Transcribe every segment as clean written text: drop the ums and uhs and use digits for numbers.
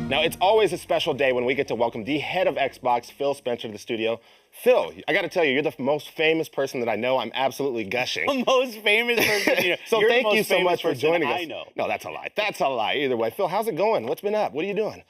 Now, it's always a special day when we get to welcome the head of Xbox, Phil Spencer, to the studio. Phil, I got to tell you, you're the most famous person that I know. I'm absolutely gushing. The most famous person you know. So You're thank the you most so famous much for person joining us. I know. No, that's a lie. That's a lie. Either way, Phil, how's it going? What's been up? What are you doing?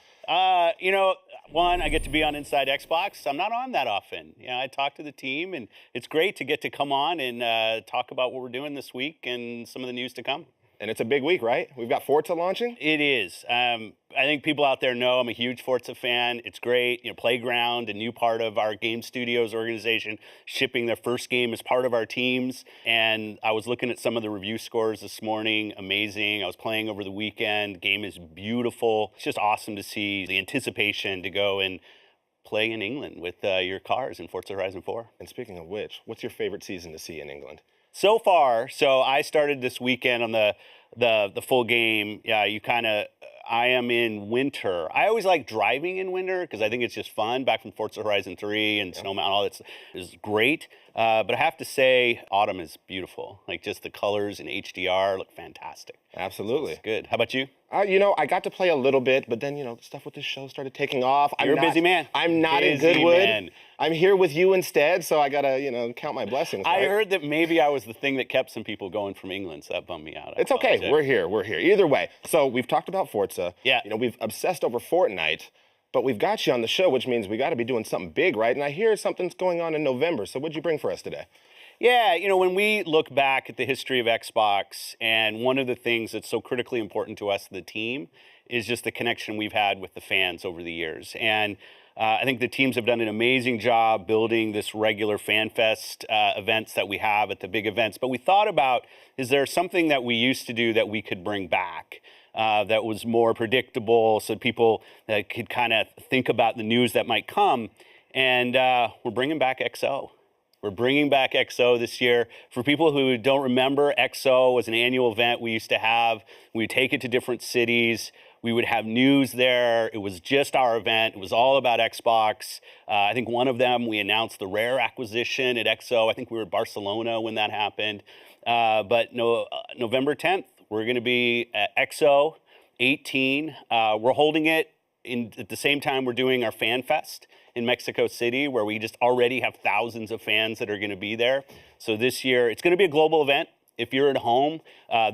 You know, one, I get to be on Inside Xbox. I'm not on that often. You know, I talk to the team, and it's great to get to come on and talk about what we're doing this week and some of the news to come. And it's a big week, right? We've got Forza launching. It is. I think people out there know I'm a huge Forza fan. It's great. You know, Playground, a new part of our game studios organization, shipping their first game as part of our teams. And I was looking at some of the review scores this morning. Amazing. I was playing over the weekend. Game is beautiful. It's just awesome to see the anticipation to go and play in England with your cars in Forza Horizon 4. And speaking of which, what's your favorite season to see in England? So far, so I started this weekend on the full game. Yeah, I am in winter. I always like driving in winter because I think it's just fun. Back from Forza Horizon 3 and Snow Mountain, all that is great. But I have to say, autumn is beautiful. Like just the colors in HDR look fantastic. Absolutely. So it's good. How about you? You know, I got to play a little bit, but then, you know, stuff with the show started taking off. You're a busy man. I'm not in Busy Goodwood. man. I'm here with you instead, so I got to, you know, count my blessings. I right? heard that maybe I was the thing that kept some people going from England, so that bummed me out. It's okay. We're here. We're here. Either way. So we've talked about Forza. Yeah. You know, we've obsessed over Fortnite, but we've got you on the show, which means we got to be doing something big, right? And I hear something's going on in November. So what'd you bring for us today? Yeah, you know, when we look back at the history of Xbox, and one of the things that's so critically important to us, the team, is just the connection we've had with the fans over the years. And I think the teams have done an amazing job building this regular FanFest events that we have at the big events. But we thought about, is there something that we used to do that we could bring back that was more predictable so people could kind of think about the news that might come? And we're bringing back XO. We're bringing back XO this year. For people who don't remember, XO was an annual event we used to have. We would take it to different cities. We would have news there. It was just our event. It was all about Xbox. I think one of them, we announced the Rare acquisition at XO. I think we were in Barcelona when that happened. But November 10th, we're going to be at X018. We're holding it at the same time we're doing our FanFest in Mexico City, where we just already have thousands of fans that are going to be there. So this year, it's going to be a global event. If you're at home,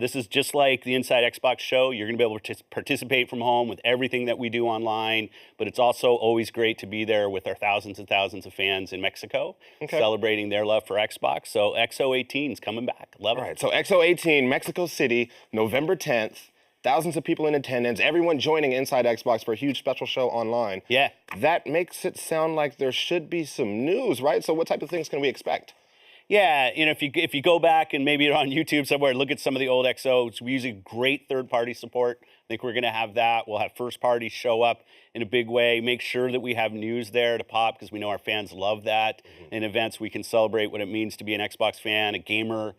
this is just like the Inside Xbox show. You're going to be able to participate from home with everything that we do online, but it's also always great to be there with our thousands and thousands of fans in Mexico, celebrating their love for Xbox. So X018 is coming back. Love it. All right, so X018, Mexico City, November 10th. Thousands of people in attendance, everyone joining Inside Xbox for a huge special show online. Yeah. That makes it sound like there should be some news, right? So what type of things can we expect? Yeah, you know, if you go back and maybe on YouTube somewhere, look at some of the old XOs, we use great third-party support. I think we're going to have that. We'll have first parties show up in a big way. Make sure that we have news there to pop because we know our fans love that. In events, we can celebrate what it means to be an Xbox fan, a gamer,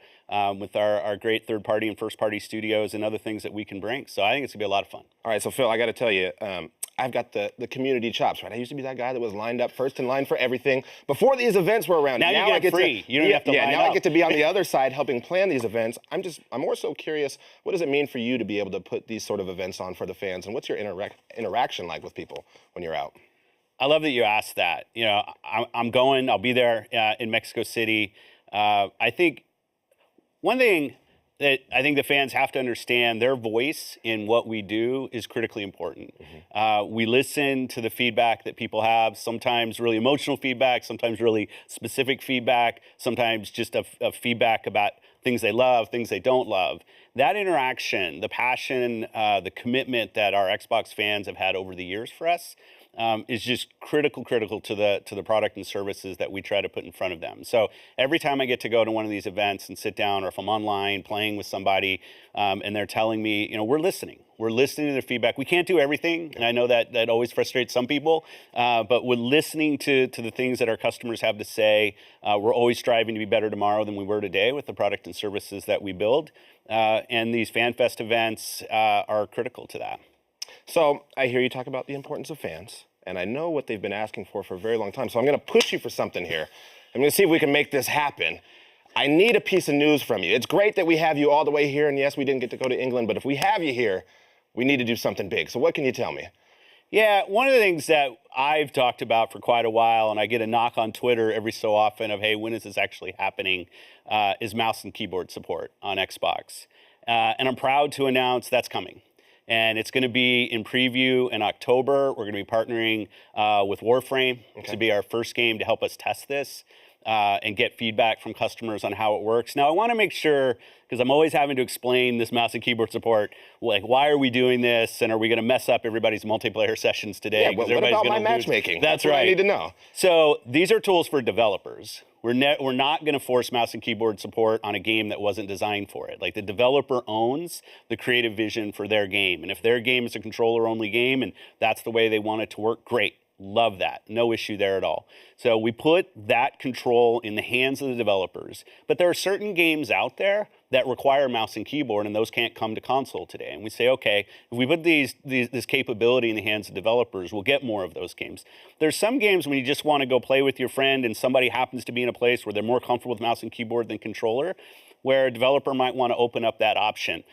with our great third-party and first-party studios and other things that we can bring. So I think it's going to be a lot of fun. All right, so Phil, I got to tell you, I've got the community chops, right? I used to be that guy that was lined up first in line for everything before these events were around. Now you get free. You don't have to line now up. I get to be on the other side helping plan these events. I'm more so curious, what does it mean for you to be able to put these sort of events on for the fans, and what's your interaction like with people when you're out? I love that you asked that. You know, I'll be there in Mexico City. I think one thing that I think the fans have to understand, their voice in what we do is critically important. We listen to the feedback that people have, sometimes really emotional feedback, sometimes really specific feedback, sometimes just a feedback about things they love, things they don't love. That interaction, the passion, the commitment that our Xbox fans have had over the years for us is just critical to the product and services that we try to put in front of them. So every time I get to go to one of these events and sit down, or if I'm online playing with somebody and they're telling me, you know, we're listening to their feedback. We can't do everything, and I know that always frustrates some people, but we're listening to the things that our customers have to say. We're always striving to be better tomorrow than we were today with the product and services that we build, and these FanFest events are critical to that. So I hear you talk about the importance of fans, and I know what they've been asking for a very long time. So I'm going to push you for something here. I'm going to see if we can make this happen. I need a piece of news from you. It's great that we have you all the way here, and yes, we didn't get to go to England, but if we have you here, we need to do something big. So what can you tell me? Yeah, one of the things that I've talked about for quite a while, and I get a knock on Twitter every so often of, hey, when is this actually happening, is mouse and keyboard support on Xbox. And I'm proud to announce that's coming. And it's going to be in preview in October. We're going to be partnering with Warframe to be our first game to help us test this and get feedback from customers on how it works. Now, I want to make sure, because I'm always having to explain this mouse and keyboard support, like, why are we doing this, and are we going to mess up everybody's multiplayer sessions today? Yeah, but what about my matchmaking? That's what right. I need to know. So these are tools for developers. We're not going to force mouse and keyboard support on a game that wasn't designed for it. Like, the developer owns the creative vision for their game. And if their game is a controller-only game and that's the way they want it to work, great. Love that. No issue there at all. So we put that control in the hands of the developers. But there are certain games out there that require mouse and keyboard, and those can't come to console today. And we say, okay, if we put this capability in the hands of developers, we'll get more of those games. There's some games when you just want to go play with your friend and somebody happens to be in a place where they're more comfortable with mouse and keyboard than controller, where a developer might want to open up that option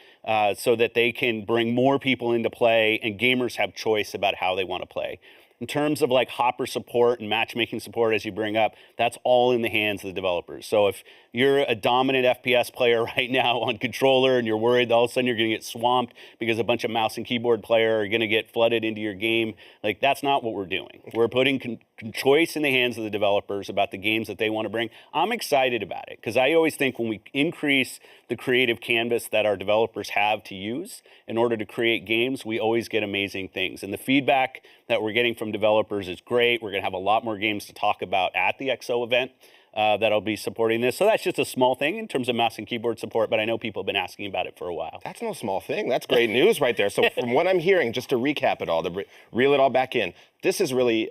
so that they can bring more people into play and gamers have choice about how they want to play. In terms of like hopper support and matchmaking support, as you bring up, that's all in the hands of the developers. So if you're a dominant FPS player right now on controller and you're worried that all of a sudden you're going to get swamped because a bunch of mouse and keyboard player are going to get flooded into your game, like, that's not what we're doing. We're putting choice in the hands of the developers about the games that they want to bring. I'm excited about it because I always think when we increase the creative canvas that our developers have to use in order to create games, we always get amazing things. And the feedback that we're getting from developers is great. We're going to have a lot more games to talk about at the XO event that'll be supporting this. So that's just a small thing in terms of mouse and keyboard support, but I know people have been asking about it for a while. That's no small thing. That's great news right there. So from what I'm hearing, just to recap it all, to reel it all back in, this is really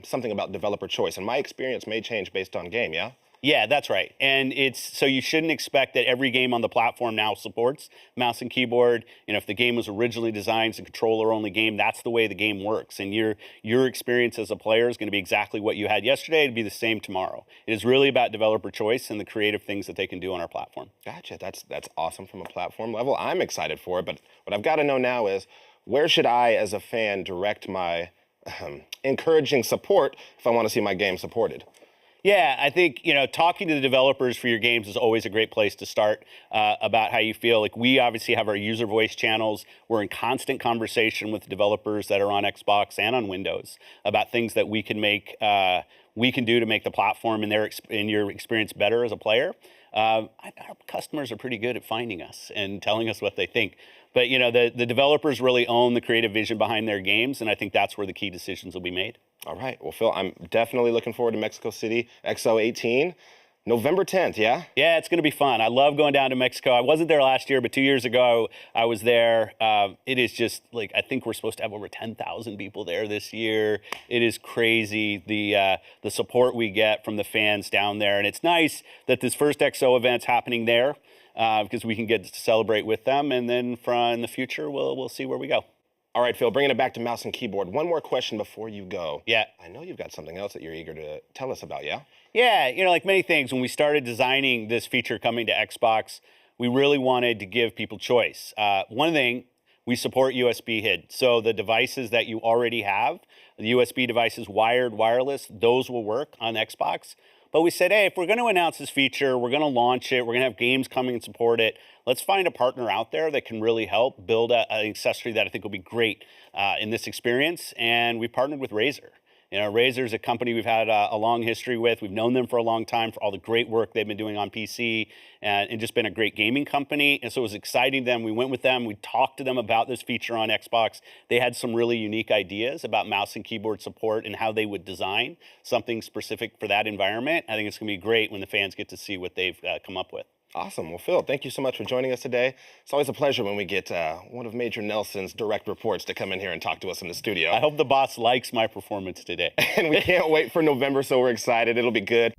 something about developer choice. And my experience may change based on game, yeah? Yeah, that's right. And so you shouldn't expect that every game on the platform now supports mouse and keyboard. You know, if the game was originally designed as a controller-only game, that's the way the game works. And your experience as a player is going to be exactly what you had yesterday. It'll be the same tomorrow. It is really about developer choice and the creative things that they can do on our platform. Gotcha. That's awesome from a platform level. I'm excited for it. But what I've got to know now is, where should I, as a fan, direct my encouraging support if I want to see my game supported? Yeah, I think, talking to the developers for your games is always a great place to start about how you feel. Like, we obviously have our user voice channels. We're in constant conversation with developers that are on Xbox and on Windows about things that we can do to make the platform and your experience better as a player. Our customers are pretty good at finding us and telling us what they think. But, the developers really own the creative vision behind their games, and I think that's where the key decisions will be made. All right. Well, Phil, I'm definitely looking forward to Mexico City, X018, November 10th, yeah? Yeah, it's going to be fun. I love going down to Mexico. I wasn't there last year, but 2 years ago I was there. It is just like, I think we're supposed to have over 10,000 people there this year. It is crazy, the support we get from the fans down there. And it's nice that this first XO event's happening there because we can get to celebrate with them. And then in the future, we'll see where we go. All right, Phil, bringing it back to mouse and keyboard. One more question before you go. Yeah. I know you've got something else that you're eager to tell us about, yeah? Yeah, like many things, when we started designing this feature coming to Xbox, we really wanted to give people choice. One thing, we support USB HID. So the devices that you already have, the USB devices, wired, wireless, those will work on Xbox. But we said, hey, if we're going to announce this feature, we're going to launch it, we're going to have games coming and support it, let's find a partner out there that can really help build an accessory that I think will be great in this experience. And we partnered with Razer. Razer is a company we've had a long history with. We've known them for a long time for all the great work they've been doing on PC and just been a great gaming company. And so it was exciting to them. We went with them. We talked to them about this feature on Xbox. They had some really unique ideas about mouse and keyboard support and how they would design something specific for that environment. I think it's going to be great when the fans get to see what they've come up with. Awesome. Well, Phil, thank you so much for joining us today. It's always a pleasure when we get one of Major Nelson's direct reports to come in here and talk to us in the studio. I hope the boss likes my performance today. And we can't wait for November, so we're excited. It'll be good.